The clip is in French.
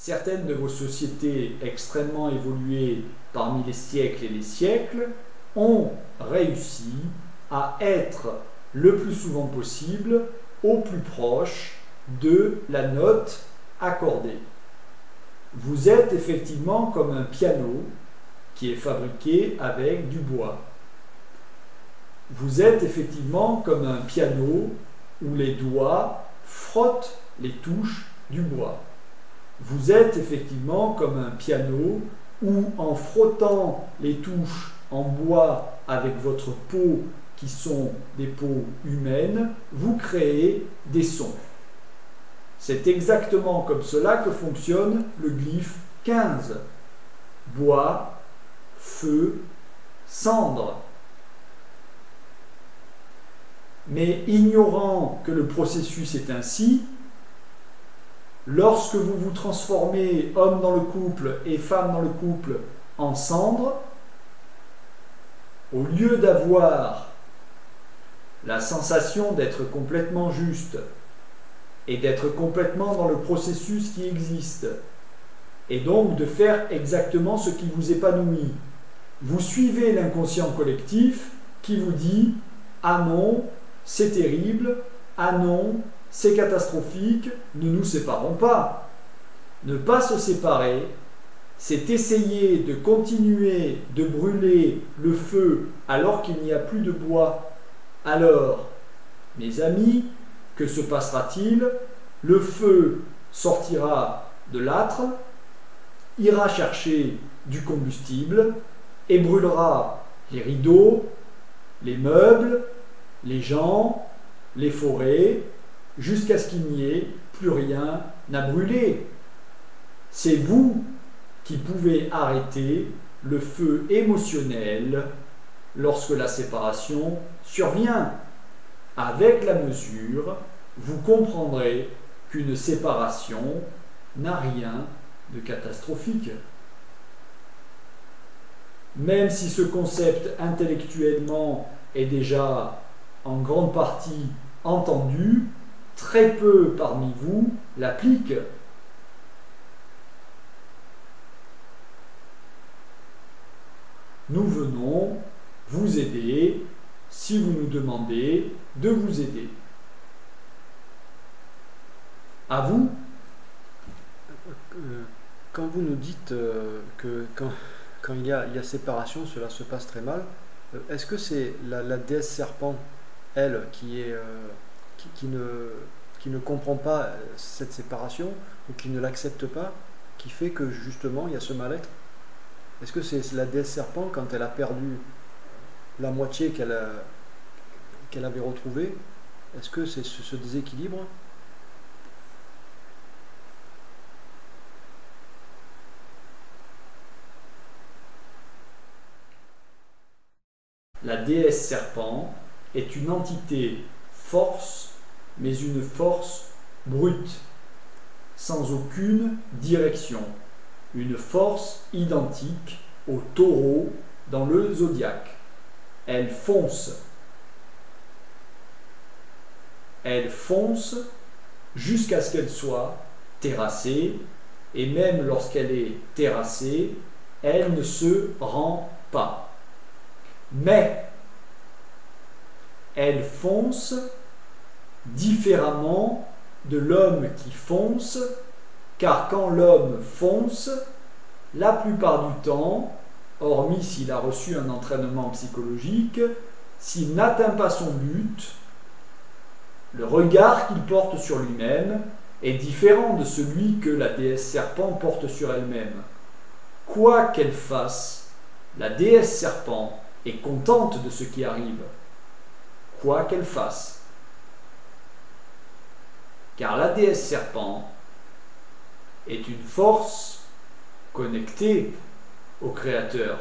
certaines de vos sociétés extrêmement évoluées parmi les siècles et les siècles ont réussi à être le plus souvent possible au plus proche de la note accordée. Vous êtes effectivement comme un piano qui est fabriqué avec du bois. Vous êtes effectivement comme un piano où les doigts frottent les touches du bois. Vous êtes effectivement comme un piano où, en frottant les touches en bois avec votre peau, qui sont des peaux humaines, vous créez des sons. C'est exactement comme cela que fonctionne le glyphe 15. Bois, feu, cendre. Mais ignorant que le processus est ainsi, lorsque vous vous transformez, homme dans le couple et femme dans le couple, en cendre, au lieu d'avoir la sensation d'être complètement juste et d'être complètement dans le processus qui existe, et donc de faire exactement ce qui vous épanouit, vous suivez l'inconscient collectif qui vous dit « Ah non, c'est terrible, ah non, c'est catastrophique, ne nous séparons pas ». Ne pas se séparer, c'est essayer de continuer de brûler le feu alors qu'il n'y a plus de bois. Alors, mes amis, que se passera-t-il? Le feu sortira de l'âtre, ira chercher du combustible et brûlera les rideaux, les meubles, les gens, les forêts, jusqu'à ce qu'il n'y ait plus rien à brûler. C'est vous qui pouvez arrêter le feu émotionnel lorsque la séparation survient. Avec la mesure, vous comprendrez qu'une séparation n'a rien de catastrophique. Même si ce concept intellectuellement est déjà en grande partie entendu, très peu parmi vous l'appliquent. Nous venons vous aider si vous nous demandez de vous aider. À vous. Quand vous nous dites que quand il y a séparation, cela se passe très mal, est-ce que c'est la déesse serpent, elle, qui ne comprend pas cette séparation, ou qui ne l'accepte pas, qui fait que justement il y a ce mal-être? Est-ce que c'est la déesse serpent, quand elle a perdu la moitié qu'elle avait retrouvée, est-ce que c'est ce déséquilibre? La déesse serpent est une entité force, mais une force brute, sans aucune direction. Une force identique au taureau dans le zodiaque. Elle fonce. Elle fonce jusqu'à ce qu'elle soit terrassée, et même lorsqu'elle est terrassée, elle ne se rend pas. Mais elle fonce différemment de l'homme qui fonce, car quand l'homme fonce, la plupart du temps, hormis s'il a reçu un entraînement psychologique, s'il n'atteint pas son but, le regard qu'il porte sur lui-même est différent de celui que la déesse serpent porte sur elle-même. Quoi qu'elle fasse, la déesse serpent est contente de ce qui arrive, quoi qu'elle fasse. Car la déesse serpent est une force connectée au Créateur.